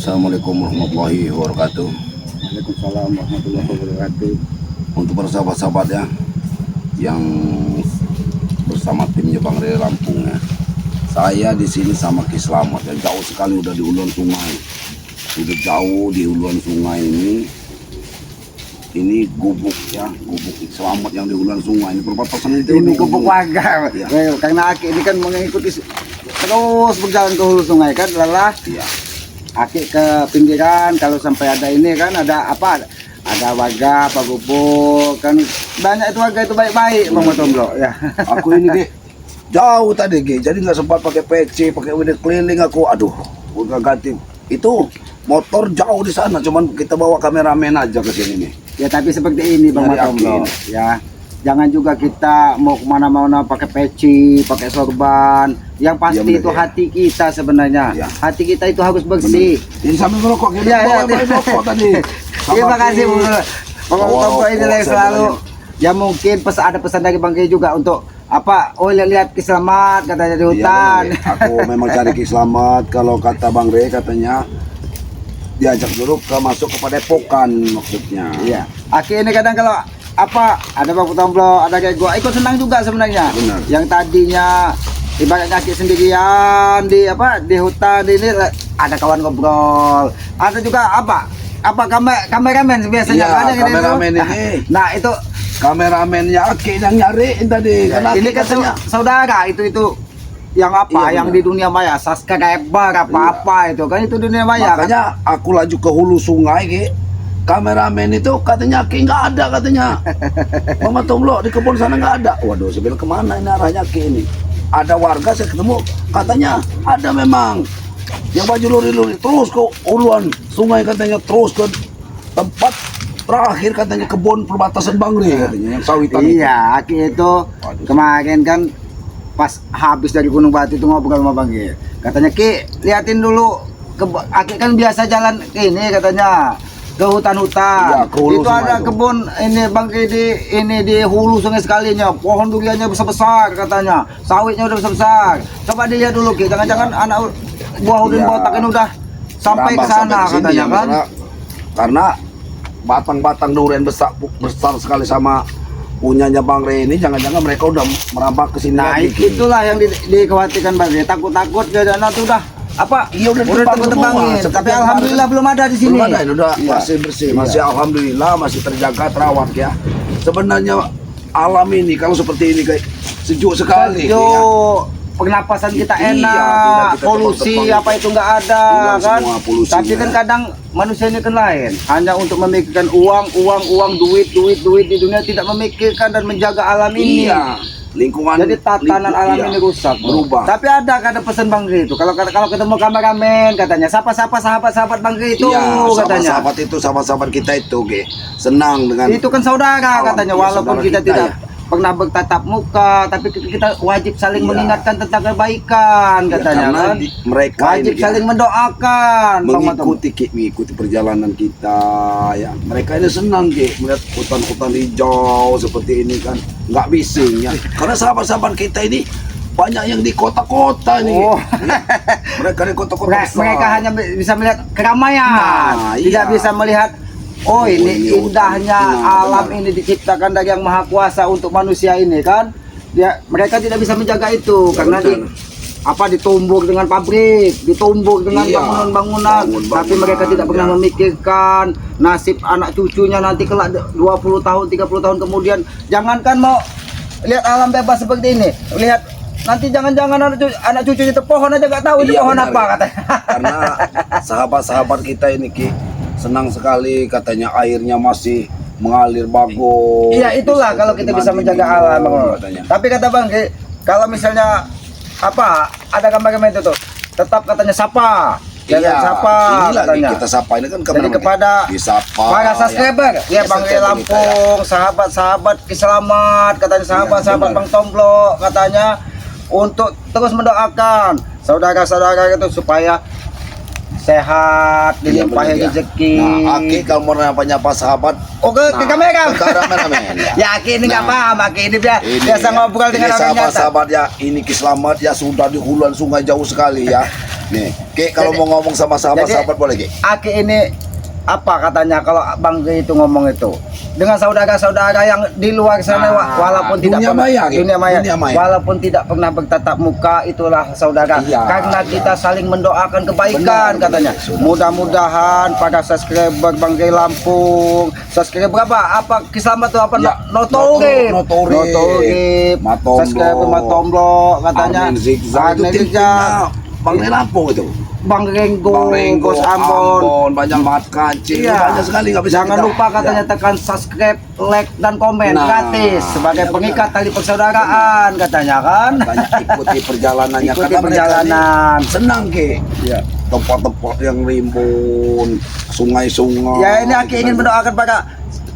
Assalamualaikum warahmatullahi wabarakatuh. Waalaikumsalam warahmatullahi wabarakatuh. Untuk para sahabat-sahabat ya, yang bersama timnya Bang Rey Lampung ya. Saya di sini sama Ki Slamet ya, jauh sekali udah di huluan sungai. Udah jauh di huluan sungai ini. Ini gubuk ya, gubuk Ki Slamet yang di huluan sungai. Ini perbatasan itu. Ini gubuk warga ya. Karena Aki ini kan mengikuti terus berjalan ke hulu sungai kan, lelah. Ya. Aki ke pinggiran, kalau sampai ada ini kan ada apa? Ada warga, Pak Gubuk kan banyak itu warga itu baik-baik, Bang Matomblo ya. Aku ini Ki, jauh tadi Ki, jadi nggak sempat pakai PC, pakai WD keliling aku. Aduh, udah ganti. Itu motor jauh di sana, cuman kita bawa kameramen aja ke sini nih. Ya tapi seperti ini Bang Matomblo ya. Jangan juga kita mau kemana-mana pakai peci, pakai sorban. Yang pasti ya, itu ya. Hati kita sebenarnya. Ya. Hati kita itu harus bersih. Ini sambil merokok gini, Ya, merokok tadi. Terima kasih Bang Matomblo ini selalu. Ya mungkin ada pesan dari Bang Ki juga untuk apa? Oh lihat Ki Slamet katanya di hutan. Ya, aku memang cari Ki Slamet. Kalau kata Bang Rey katanya diajak dulu masuk ke Padepokan maksudnya. Iya. Aki ini kadang kalau apa ada Bang Matomblo, ada kayak gua ikut senang juga sebenarnya. Benar. Yang tadinya ibaratnya Aki sendirian di di hutan ini ada kawan ngobrol. Ada juga kameramen biasanya Iya, ada kameramen itu. ini. Nah, itu Kameramennya Aki yang nyariin tadi. ya, Karena ini kan katanya saudara itu yang Iya, yang benar. di dunia maya subscriber apa itu kan itu dunia maya kan. makanya aku laju ke hulu sungai Ki. Kameramen itu katanya Ki nggak ada katanya. Mama Tomlo di kebun sana nggak ada. Waduh, saya bilang kemana ini arahnya Ki ini? Ada warga saya ketemu katanya ada memang yang baju luri-luri terus ke huluan sungai katanya, terus ke tempat terakhir katanya kebun perbatasan Bang Rey katanya yang sawitan itu. Iya, Aki itu Waduh. kemarin kan pas habis dari Gunung Batu itu ngobrol sama Bang Ki. Katanya Ki, liatin dulu Aki kan biasa jalan ke ini katanya ke hutan-hutan. Iya, ke hulu itu sungai ada itu. kebun ini Bang Ki di hulu sungai sekalinya. Pohon duriannya besar-besar katanya. Sawitnya udah besar-besar. Coba dilihat dulu Ki, jangan-jangan anak buah udin Iya. botak ini udah sampai ke sana Sampai ke sini katanya ya, kan. karena batang-batang durian besar sekali sama punyanya Bang Rey ini, jangan-jangan mereka udah merambah ke sini Nah, lagi, Ki. itulah yang dikhawatirkan Bang Ki. Takut-takut dana tuh udah Iya, udah ditebang-tebangin. semua. Tapi alhamdulillah belum ada di sini. Belum ada, ini udah Iya. masih bersih, Iya. masih alhamdulillah masih terjaga, terawat ya. Sebenarnya alam ini kalau seperti ini kayak sejuk sekali. Sejuk, Ya. pernapasan kita Iya, enak, tidak kita polusi tebang-tebang. apa itu nggak ada Hilang kan. semua polusinya. Tapi kan kadang manusia ini kan lain, hanya untuk memikirkan uang, duit di dunia, tidak memikirkan dan menjaga alam ini. Iya. Lingkungan Jadi tatanan alam iya, ini rusak, berubah. Tapi ada pesan Bang Ki itu. Kalau ketemu kameramen katanya, sapa sahabat Bang Ki itu Iya, katanya. sahabat kita itu, Ki. Senang dengan Itu kan saudara Alam, katanya, iya, walaupun saudara kita kita, tidak ya. pernah bertatap muka, tapi kita wajib saling Iya. mengingatkan tentang kebaikan Ya, katanya karena kan. mereka Wajib ini, ya, saling mendoakan, Bang Matom. mengikuti perjalanan kita ya. Mereka ini senang Ki, melihat hutan-hutan hijau seperti ini kan, nggak bising ya. Karena sahabat-sahabat kita ini banyak yang di kota-kota nih. Oh. Ya. Mereka di kota-kota besar. Mereka hanya bisa melihat keramaian, Nah, tidak iya. bisa melihat ini ini indahnya hutan. Nah, alam benar. ini diciptakan dari Yang Maha Kuasa untuk manusia ini kan. Mereka tidak bisa menjaga itu karena ditumbuk dengan pabrik, ditumbuk dengan Iya, bangunan-bangunan, bangun-bangunan, tapi mereka tidak pernah ya. memikirkan nasib anak cucunya nanti kelak 20 tahun, 30 tahun kemudian. Jangankan mau lihat alam bebas seperti ini, lihat nanti jangan-jangan anak cucunya itu pohon aja nggak tahu ini Iya, pohon benar, apa ya. katanya. Karena sahabat-sahabat kita ini Ki senang sekali katanya airnya masih mengalir bagus. Iya, itulah kalau kita bisa menjaga alam, Bang. katanya. Tapi kata Bang Ki, kalau misalnya ada kameramen itu tuh, tetap katanya sapa. Jangan sapa inilah katanya. kita sapa ini kan Jadi kameramen. kepada disapa para subscriber, ya Bang Ki subscriber kita, Lampung, sahabat-sahabat Ki Slamet, katanya sahabat-sahabat benar. Bang Tomblo, katanya untuk terus mendoakan saudara-saudara itu supaya sehat, Iya, dilimpahi benar, ya. rezeki. Nah, Aki kalau mau nyapa sahabat Ke kamera. ke kameramen. Ya Aki ini nggak paham, Aki ini Ini biasa ya. ngobrol dengan Ini orang nyata. sahabat-sahabat ya, ini Ki Slamet ya sudah di huluan sungai jauh sekali ya. Nih, Ki, kalau Jadi- mau ngomong sama sahabat-sahabat boleh, Ki? Aki ini apa katanya kalau Bang G itu ngomong itu dengan saudara-saudara yang di luar sana walaupun tidak dunia pernah maya, Ki. dunia maya, Dunia maya. walaupun tidak pernah bertatap muka itulah saudara Iya, karena iya. kita saling mendoakan kebaikan Benar, katanya. benar. Mudah-mudahan pada subscriber Bang G Lampung subscriber apa kisah tuh apa Ya, notorip Notorip. Matomlo. subscriber Matomlo katanya Armin Zigzag itu Armin timnya Zigzag, Bang G Lampung itu. Bang Renggo, Bang Renggo, Bos Ambon. banyak banget kancing, Iya. banyak sekali nggak bisa Jangan kita- lupa katanya Ya. tekan subscribe, like dan komen Nah, gratis sebagai iya, pengikat benar. tali persaudaraan katanya kan. Banyak ikuti perjalanannya Ikuti karena mereka perjalanan. ini senang, Ki. Iya. Tempat-tempat yang rimbun, sungai-sungai. Ya ini Aki ingin mendoakan pada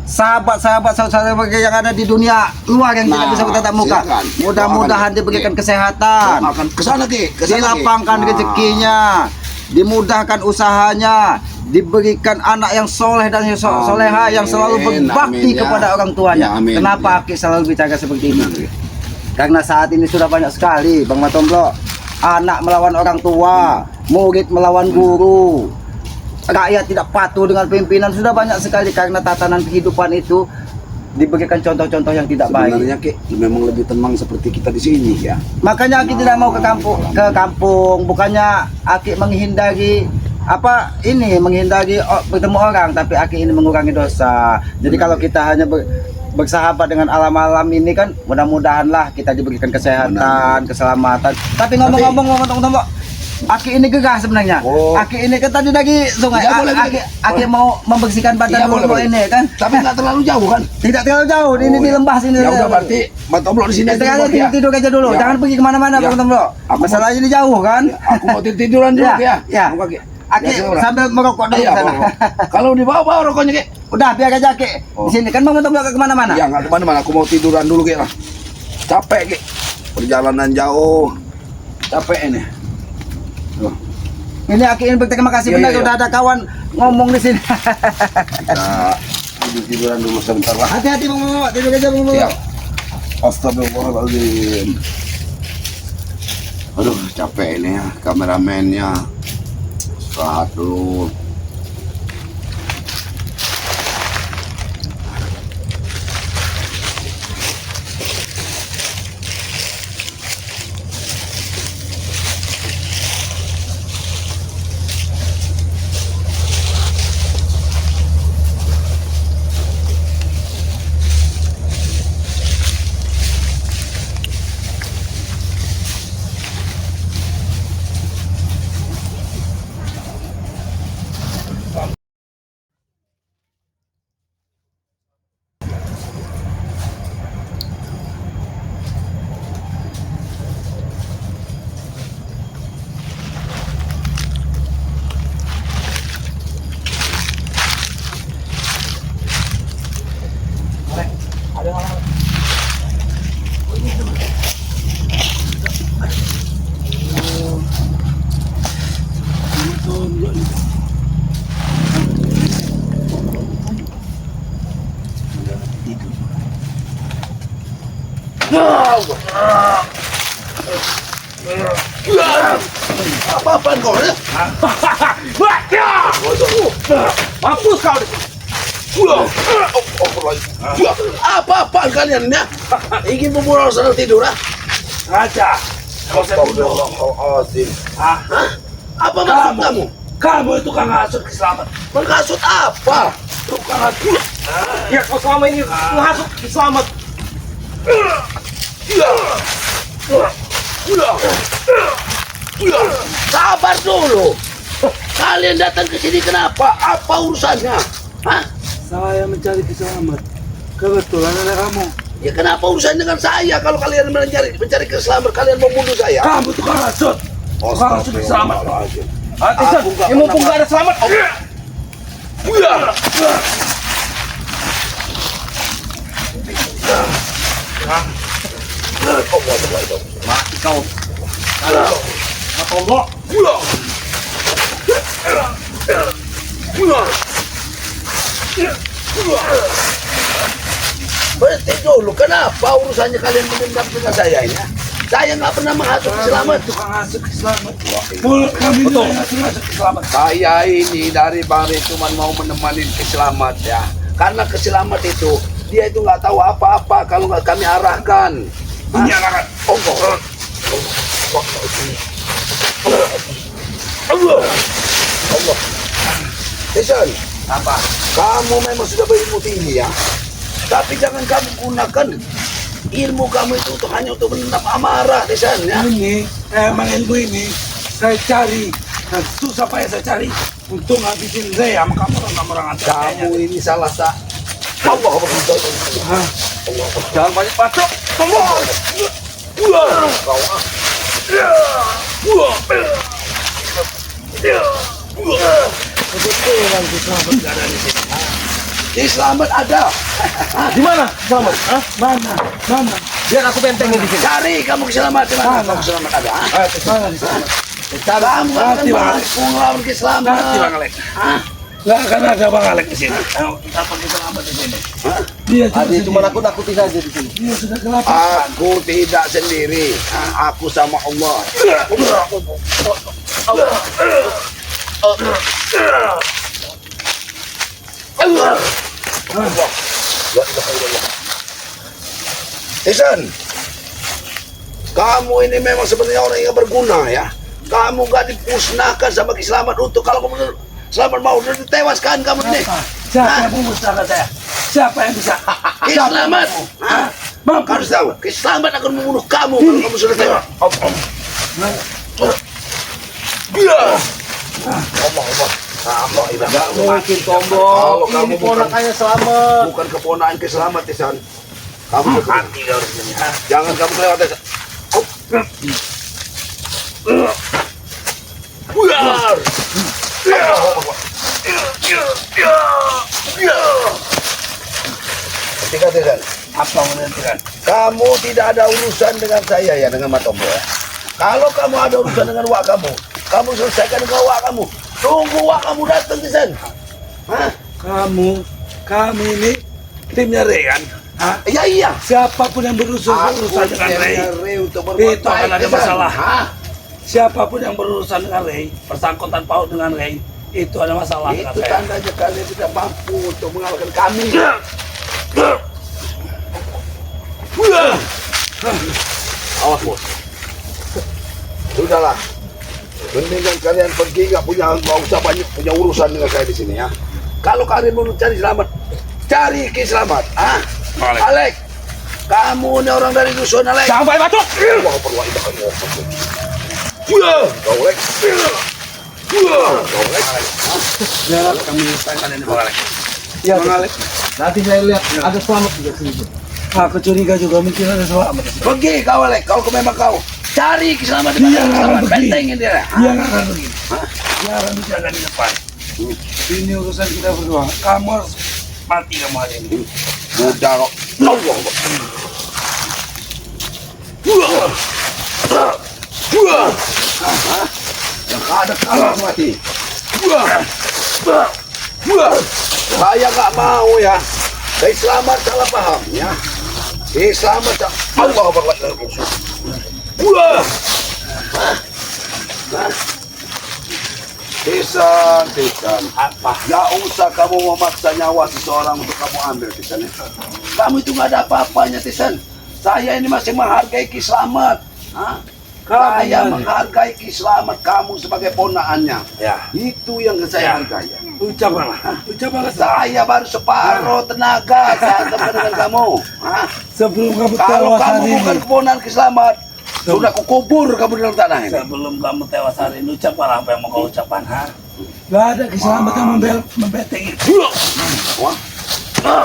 sahabat-sahabat saudara yang ada di dunia luar yang tidak Nah, bisa bertatap muka. silakan. Mudah-mudahan Doakan. diberikan Iya. kesehatan, Akan kesana, Ki. Kesana, Ki. dilapangkan Nah. rezekinya, dimudahkan usahanya, diberikan anak yang soleh dan yang Amin. soleha yang selalu berbakti Amin, ya. kepada orang tuanya. Ya, amin, Kenapa ya. Aki selalu bicara seperti ini? Benar, ya. Karena saat ini sudah banyak sekali Bang Matomblo, anak melawan orang tua, murid melawan guru, rakyat tidak patuh dengan pimpinan, sudah banyak sekali karena tatanan kehidupan itu diberikan contoh-contoh yang tidak baik. Sebenarnya, Ki, memang lebih tenang seperti kita di sini, ya. Makanya Aki tidak mau ke kampung, bukannya Aki menghindari menghindari bertemu orang, tapi Aki ini mengurangi dosa. Jadi kalau kita hanya bersahabat dengan alam-alam ini kan, mudah-mudahanlah kita diberikan kesehatan, keselamatan. Tapi ngomong-ngomong, Aki ini gegah sebenarnya. Oh. Aki ini kan tadi dari sungai. Iya, boleh, Aki, boleh. Aki mau membersihkan badan Iya, dulu boleh. ini kan. Tapi nggak terlalu jauh, kan? Tidak terlalu jauh, ini Oh, di ya. lembah sini. Ya udah, berarti Matomblo di sini aja Istirahat dulu, Ki, ya. tidur aja dulu, Ya. jangan pergi kemana-mana Ya. Bang Matomblo. Aku Masalahnya ini jauh kan. Ya, aku mau tiduran dulu, Ki, ya. Ya. Buka, Ki. Aki Ya, sudah. sambil merokok dulu Iya, sana. bawa. Kalau di bawah rokoknya, Ki. Udah biar aja Aki. Oh. Di sini kan Bang Matomblo ke kemana-mana. Iya, nggak kemana-mana. Aku mau tiduran dulu, Ki, lah. Capek, Ki. Perjalanan jauh. Capek ini. Tuh. Ini Aki ini berterima kasih Iya, benar iya, iya. udah ada kawan ngomong di sini. Kita tiduran dulu sebentar lah. Hati-hati Bang Matomblo, tidur aja Bang Matomblo. Siap. Astagfirullahaladzim. Aduh, capek ini ya, kameramennya. Istirahat dulu. Apa-apaan kau ya? Mampus kau! Apa-apaan kalian ya? Ingin membunuh sana tidur ah? Raja, kau saya bunuh. Astagfirullahaladzim. Ah, Apa maksud kamu? kamu itu kang hasut keselamatan. Menghasut apa? Tukang hasut. Ya, kau selama ini menghasut keselamatan. Sabar dulu. Kalian datang ke sini kenapa? Apa urusannya? Hah? Saya mencari keselamatan. Kebetulan ada kamu. Ya kenapa urusan dengan saya? Kalau kalian mencari keselamatan, kalian mau bunuh saya? Kamu tukang hasut. Tukang hasut keselamatan. Astagfirullahaladzim. Hati Aku nggak ya mumpung pernah- gak ada selamat. Mati kau. Matomblo. Berhenti dulu. Kenapa urusannya kalian mendendam dengan saya ini? Saya nggak pernah menghasut Selamat. Tukang hasut Selamat. Mulut kami Betul. hasut Selamat. Saya ini dari Bari cuma mau menemani Selamat ya. Karena Selamat itu dia itu nggak tahu apa-apa kalau nggak kami arahkan. Ini anak. Allah. Allah. Allah. Jason, Apa? kamu memang sudah berilmu tinggi ya. Tapi jangan kamu gunakan ilmu kamu itu untuk hanya untuk menendam amarah, Jason ya. Ini emang ilmu ini saya cari dan susah payah saya cari untuk ngabisin saya sama kamu orang Kamu ini salah tak. Allah Akbar. Jangan banyak bacot. Kebetulan Selamat nggak ada di sini. Selamat ada. Di mana Selamat? Hah? Mana? Biar aku bentengin di sini. Cari kamu Selamat di mana? Mana? Kamu Selamat ada. Di sana di sana. Kamu akan Nanti, Bang. mampu melawan Selamat. Nanti Bang Alek. Hah? Nggak akan ada Bang Alek di sini. Kita pakai Selamat di sini. Hah? Dia Tadi cuma nakut-nakuti saja di sini. Dia sudah kelaparan. Aku tidak sendiri. Aku sama Allah. Jason, kamu ini memang sebenarnya orang yang berguna ya. Kamu gak dipusnahkan sama Selamat untuk kalau kamu Selamat mau ditewaskan kamu ini. Siapa yang memusnahkan saya? Siapa yang bisa? Selamat. Kamu harus tahu, Selamat akan membunuh kamu kalau kamu sudah tewas. Allah. Gak mungkin Tombo. Kalau kamu Ini bukan- ponakannya Selamat. Bukan keponakan Selamat, Jason. Kamu mati harusnya. Jangan kamu kelewat, Jason. Buyar. Ketika Jason, Apa menentukan? kamu tidak ada urusan dengan saya ya, dengan Matombo ya. Kalau kamu ada urusan dengan wak kamu selesaikan dengan wak kamu. Tunggu wak kamu datang, Jason. Hah? Kamu ini timnya Reyan. Hah? Iya. Siapapun yang berurusan dengan Ray, untuk berbuat itu akan baik, ada Jason. masalah. Hah? Siapapun yang berurusan dengan Ray, bersangkutan paut dengan Ray, itu ada masalah dengan Itu saya. tandanya kalian tidak mampu untuk mengalahkan kami. Awas bos. Sudahlah. Mendingan kalian pergi, nggak usah banyak punya urusan dengan saya di sini ya. Kalau kalian mau cari Selamat, cari Selamat. Ah, Alek. Alek, kamu ini orang dari dusun Alek. Jangan banyak bacot. Wah, perlu itu kan. Kau Alek. Kau Alek. Ya, kami tanyakan ini Bang Alek. Ya, Bang Alek. nanti saya lihat ada Selamat juga sini. Aku curiga juga mungkin ada Selamat. Pergi kau Alek, kalau memang kau cari Selamat di Dia mana? nggak Selamat akan pergi. bentengin dia. Dia nggak akan begini. Dia akan dijaga di depan. Ini urusan kita berdua. Kamu harus mati kamu hari ini. Mudah kok. Allah. Yang ada kalah mati. Saya nggak mau ya. Saya Selamat salah paham ya. Selamat Allah berlakar. Tisan. Apa? Gak usah kamu memaksa nyawa seseorang untuk kamu ambil, Tisan. Kamu itu nggak ada apa-apanya, Tisan. Saya ini masih menghargai Selamat. Hah? Saya menghargai Selamat kamu sebagai ponakannya. Ya. Itu yang saya hargai. Ucapkanlah. Saya baru separuh tenaga saat dengan kamu. Hah? Sebelum kamu Kalau tewas kamu hari bukan ini. keponakan Selamat, sudah kukubur kamu di dalam tanah ini. Sebelum kamu tewas hari ini, ucapkanlah apa yang mau kau ucapkan. Ha? Gak ada keselamatan membeteng itu. Wah. Wah.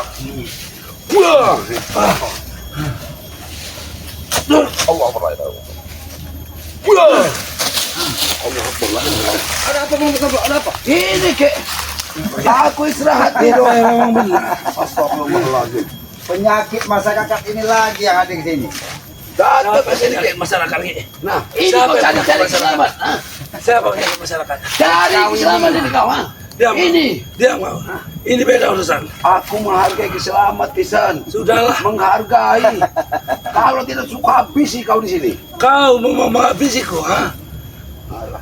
Allah Akbar. Wah. Allah Akbar. Ada apa Bang? Ada apa? Ini kek. Aku istirahat tidur. Memang benar. Astagfirullahaladzim. Penyakit masyarakat ini lagi yang ada di sini. Datang ke sini kek. Masyarakat ini. Nah, ini kau cari-cari Selamat. Hah? Siapa penyakit masyarakat? Cari Selamat ini kau. Ha? Diam. Ini. Diam kau. Ini beda urusan. Aku menghargai keselamat Tisan. Sudahlah. Menghargai. Kalau tidak suka habisi kau di sini. Kau mau menghabisiku, ha?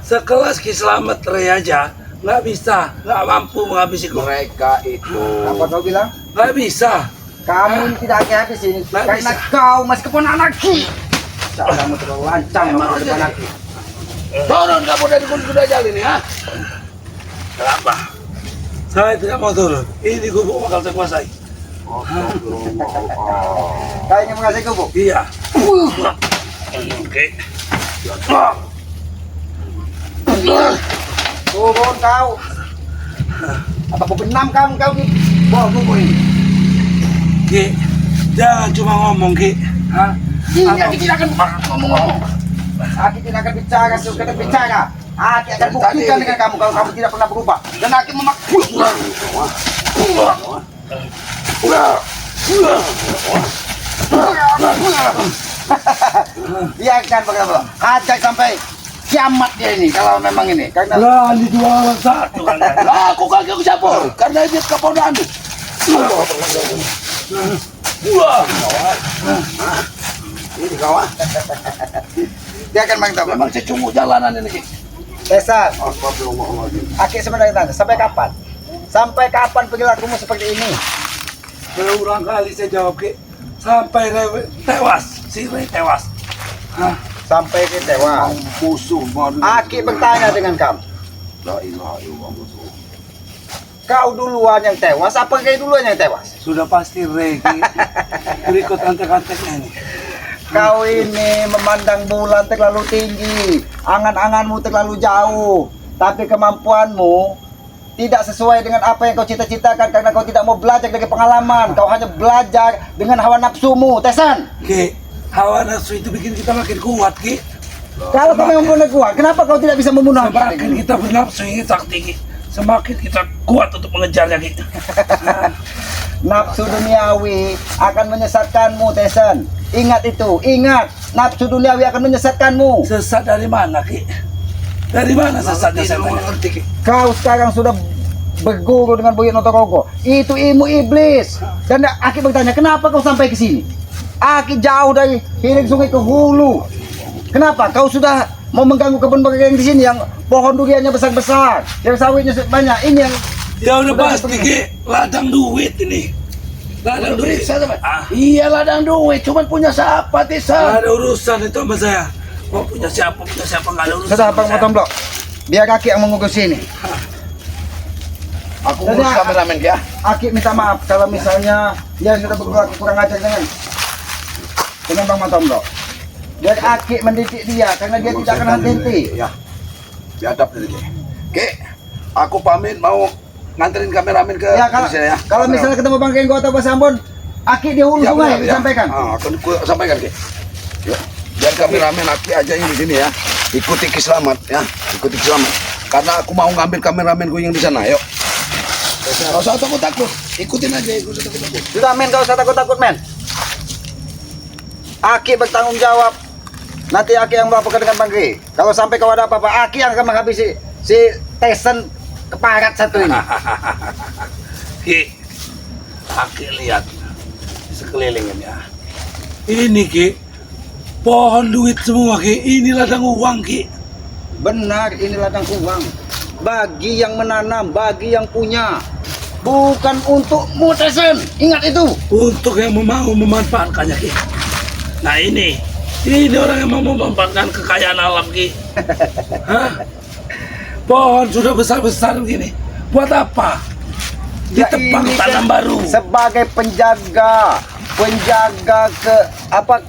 Sekelas Ki Slamet Rey aja nggak bisa, nggak mampu menghabisiku. Mereka itu. Apa kau bilang? Nggak bisa. Kamu ini tidak habis ini Nggak karena bisa. kau masih keponakan Ki. Kamu terlalu lancang Emang sama depan jadi. Ki. Turun kamu dari kunci dajjal ini, ha? Kenapa? Saya tidak mau turun. Ini gubuk bakal saya kuasai. Kau ingin mengasih gubuk? Iya. Oke. Turun kau. Apa kau benam kau Ki? Bawa gubuk ini. Ki, jangan cuma ngomong Ki. Hah? Ini Apa? Aki tidak akan ngomong-ngomong. Aki tidak akan bicara, suka bicara. Aki akan buktikan dengan kamu kalau kamu tidak pernah berubah. Dan Aki memaksa. Biarkan bagaimana. Ajak sampai kiamat dia ini kalau memang ini. Karena Berani dua orang satu kan? Lah, aku kagak aku siapa? Karena dia keponakan. Wah. Ini kawan. dia akan mengetahui. Memang secungu jalanan ini. Ki. Desa, Astagfirullahaladzim. Aki sebenarnya tanya, sampai kapan? Sampai kapan perilakumu seperti ini? Berulang kali saya jawab Ki. Sampai Rey tewas. Si Rey tewas. Hah? Sampai kecewa. Musuh baru. Aki bertanya dengan kamu. La ilaha illallah. Kau duluan yang tewas, apa kau duluan yang tewas? Sudah pasti Rey Ki. Berikut antek-anteknya ini. Kau ini memandang bulan terlalu tinggi, angan-anganmu terlalu jauh, tapi kemampuanmu tidak sesuai dengan apa yang kau cita-citakan karena kau tidak mau belajar dari pengalaman. Kau hanya belajar dengan hawa nafsumu, Tesan. Ki, hawa nafsu itu bikin kita makin kuat Ki. Kalau kau memang benar kuat, kenapa kau tidak bisa membunuh Semakin kita bernafsu ini sakti Ki, semakin kita kuat untuk mengejarnya Ki. Nafsu duniawi akan menyesatkanmu, Tesan. Ingat itu, ingat. Nafsu duniawi akan menyesatkanmu. Sesat dari mana Ki? Dari mana sesatnya saya tanya? Ngerti Ki. Kau sekarang sudah berguru dengan Buyut Notorogo. Itu ilmu iblis. Dan Aki bertanya, kenapa kau sampai ke sini? Aki jauh dari hilir sungai ke hulu. Kenapa? Kau sudah mau mengganggu kebun yang di sini yang pohon duriannya besar-besar, yang sawitnya banyak. Ini yang Ya udah pasti Ki, ladang duit ini. Ladang duit. Ah, Iya ladang duit, cuman punya siapa nggak Tisan? ada urusan itu sama saya. Mau punya siapa nggak ada urusan. sudah sama Bang saya. Motomblok. Biar Aki yang mengurus ini. Aku Jadi, ngurus kameramen ya. Aki minta maaf kalau misalnya dia sudah berbuat kurang ajar dengan Bang Motomblok. Biar Aki mendidik dia karena dia tidak akan henti-henti. Ya. Biadab ini Ki. Ki, aku pamit mau nganterin kameramen ke Ya kalau, sini, ya. kalau misalnya ketemu Bang Kenggo atau Bang Ambon, Aki di hulu Ya, sungai benar, ya. disampaikan. Ah, aku sampaikan Ki. Ya. Biar kameramen aku aja yang di sini ya. Ikuti Ki Slamet ya. Ikuti Ki Slamet. Karena aku mau ngambil kameramenku yang di sana. Yuk. Gak usah takut-takut. Ikutin aja, ikutin takut-takut. Sudah men, kau usah takut-takut men. Aki bertanggung jawab. Nanti Aki yang melaporkan dengan Bang Kri. Kalau sampai kau ada apa-apa, Aki yang akan menghabisi si Tyson keparat satu ini. Ki, Aki lihat sekeliling ini ya. Ini Ki, pohon duit semua Ki. Ini ladang uang Ki. Benar, ini ladang uang. Bagi yang menanam, bagi yang punya. Bukan untukmu, Tyson. Ingat itu. Untuk yang mau memanfaatkannya Ki. Nah ini orang yang mau memanfaatkan kekayaan alam Ki. Hah? Pohon sudah besar-besar begini. Buat apa? Ditebang ini tanam kan baru. sebagai penjaga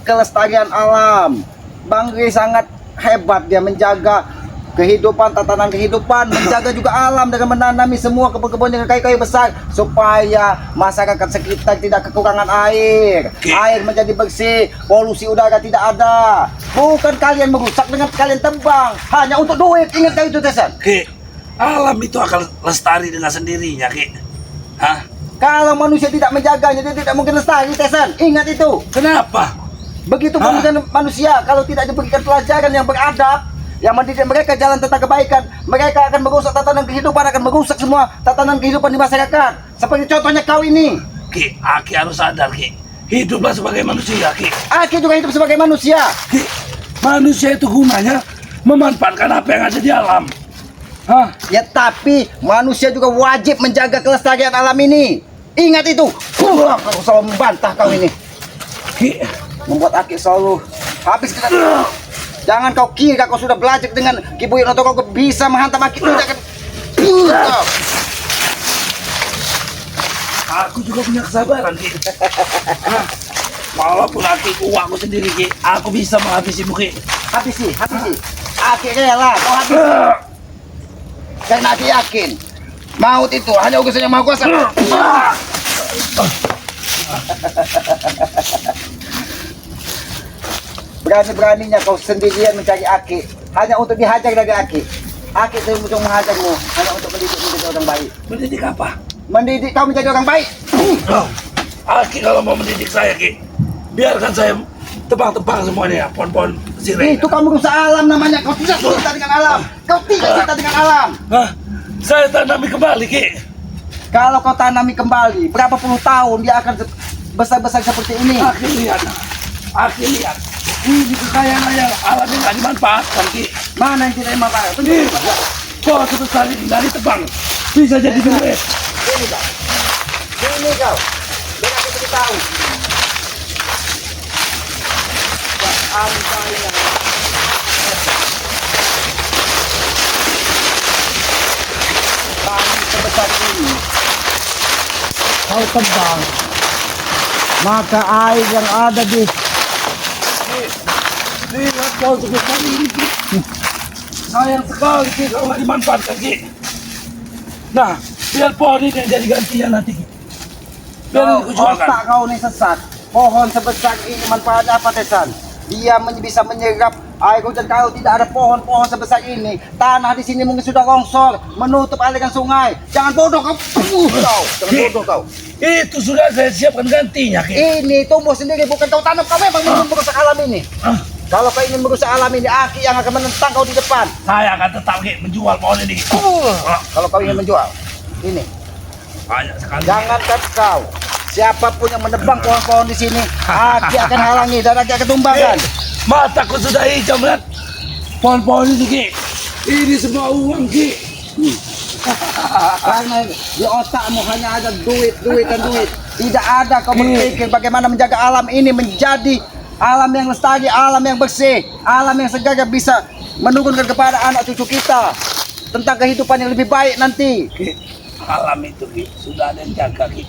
kelestarian alam. Bang Kri sangat hebat, dia menjaga kehidupan, tatanan kehidupan, menjaga juga alam dengan menanami semua kebun-kebun dengan kayu-kayu besar supaya masyarakat sekitar tidak kekurangan air. Oke. Air menjadi bersih, polusi udara tidak ada. Bukan kalian merusak dengan kalian tebang hanya untuk duit. Ingat kau itu, Tesan. Ki, alam itu akan lestari dengan sendirinya Ki. Hah? Kalau manusia tidak menjaganya, dia tidak mungkin lestari, Tesan. Ingat itu. Kenapa? Begitu Hah? dengan manusia, kalau tidak diberikan pelajaran yang beradab, Yang mendidik mereka jalan tentang kebaikan. Mereka akan merusak tatanan kehidupan, akan merusak semua tatanan kehidupan di masyarakat. Seperti contohnya kau ini. Ki, Aki harus sadar Ki. Hiduplah sebagai manusia Ki. Aki juga hidup sebagai manusia. Ki, manusia itu gunanya memanfaatkan apa yang ada di alam. Hah? Ya tapi manusia juga wajib menjaga kelestarian alam ini. Ingat itu. Kau selalu membantah kau ini. Ki, Membuat Aki selalu habis kita. Jangan kau kira kau sudah belajar dengan Ki Buyut atau kau bisa menghantam Aki. Tidak kan. aku juga punya kesabaran Ki. Hah? Walaupun Aki uangku sendiri Ki, aku bisa menghabisimu Ki. Habisi. Aki rela kau habisi. Karena Aki yakin maut itu hanya urusan yang maha kuasa. Berani-beraninya kau sendirian mencari Aki hanya untuk dihajar dari Aki. Aki itu untuk menghajarmu hanya untuk mendidik orang baik. Mendidik apa? Mendidik kau menjadi orang baik. Aki kalau mau mendidik saya Ki, biarkan saya tebang-tebang semuanya ya, pohon-pohon sirih. Itu kamu merusak alam namanya. Kau tidak cinta dengan alam. Kau tidak cinta dengan alam. Hah? Saya tanami kembali Ki. Kalau kau tanami kembali, berapa puluh tahun dia akan besar-besar seperti ini. Aki lihat. Ini kekayaan yang alam yang nggak dimanfaatkan Ki. Mana yang tidak dimanfaatkan? Ini pohon sebesar ini dari tebang bisa jadi duit. Ini kau. Ini kau. Biar aku beritahu. Tanah sebesar ini kau tebang, maka air yang ada di Lihat pohon sebesar ini Ki. Sayang sekali Ki kalau nggak dimanfaatkan Ki. Nah, biar pohon ini yang jadi gantian nanti Ki. Biar kau, dikucurkan. otak kau nih sesat. Pohon sebesar ini manfaatnya apa Tesan? Dia bisa menyerap air hujan. Kalau tidak ada pohon-pohon sebesar ini, tanah di sini mungkin sudah longsor, menutup aliran sungai. Jangan bodoh kau. Jangan bodoh kau. Itu sudah saya siapkan gantinya Ki. Ini tumbuh sendiri, bukan kau tanam. Kau memang ingin merusak alam ini. Ah, Kalau kau ingin merusak alam ini, Aki yang akan menentang kau di depan. saya akan tetap Ki menjual pohon ini Ki. Kalau kau ingin menjual, ini. Banyak sekali. Jangankan kau, siapapun yang menebang pohon-pohon di sini, Aki akan halangi dan Aki akan tumbangkan. Mataku sudah hijau melihat pohon-pohon ini Ki. Ini semua uang Ki. Karena di otakmu hanya ada duit. Tidak ada kau berpikir bagaimana menjaga alam ini menjadi alam yang lestari, alam yang bersih, alam yang segar bisa menurunkan kepada anak cucu kita tentang kehidupan yang lebih baik nanti. Ki, alam itu Ki sudah ada yang jaga Ki.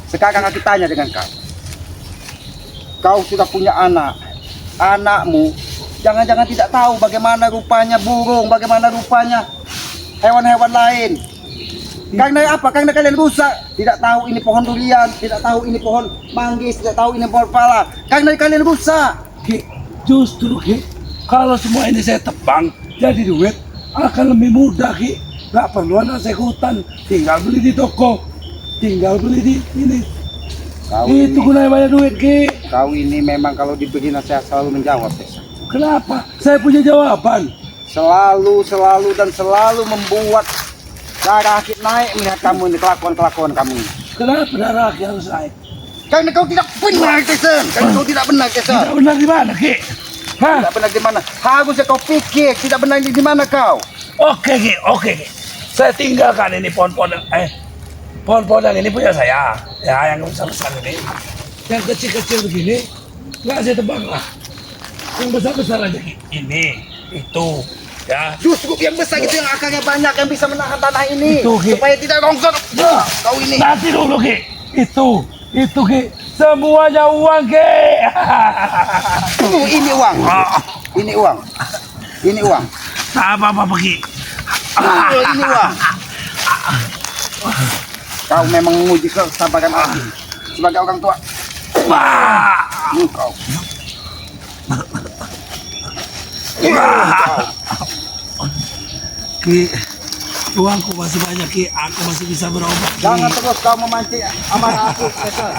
Sekarang aku tanya dengan kau. Kau sudah punya anak. Anakmu jangan-jangan tidak tahu bagaimana rupanya burung, bagaimana rupanya hewan-hewan lain. Karena apa? Karena kalian rusak. Tidak tahu ini pohon durian, tidak tahu ini pohon manggis, tidak tahu ini pohon pala. Karena kalian rusak. Ki, justru Ki, kalau semua ini saya tebang jadi duit akan lebih mudah Ki. Gak perlu anak saya ke hutan, tinggal beli di toko, tinggal beli di ini. Itu gunanya banyak duit Ki. Kau ini memang kalau diberi nasihat selalu menjawab, Desa. Kenapa? Saya punya jawaban. Selalu dan selalu membuat darah Aki naik melihat kamu ini, kelakuan kamu ini. Kenapa darah Ki harus naik? Karena kau tidak benar, Jason. Karena kau tidak benar, Jason. Tidak benar di mana Ki? Hah? Tidak benar di mana? Harusnya kau pikir tidak benar di mana kau. Oke Ki. Saya tinggalkan ini pohon-pohon pohon-pohon yang ini punya saya. Ya, yang besar-besar ini. Yang kecil-kecil begini nggak saya tebang lah. Yang besar-besar aja Ki. Ini, itu, ya. Justru yang besar itu yang akarnya banyak yang bisa menahan tanah ini Itu, Ki. supaya tidak longsor. Kau ini. Nanti dulu Ki. Itu Ki. Semuanya uang Ki. Ini uang. Ini uang. Ini uang. Apa Ki? Ini uang. Kau memang menguji kesabaran aku sebagai orang tua. Wah. Kau. Ki, uangku masih banyak Ki. Aku masih bisa berobat Ki. Jangan terus kau memancing amarah aku, Cesar.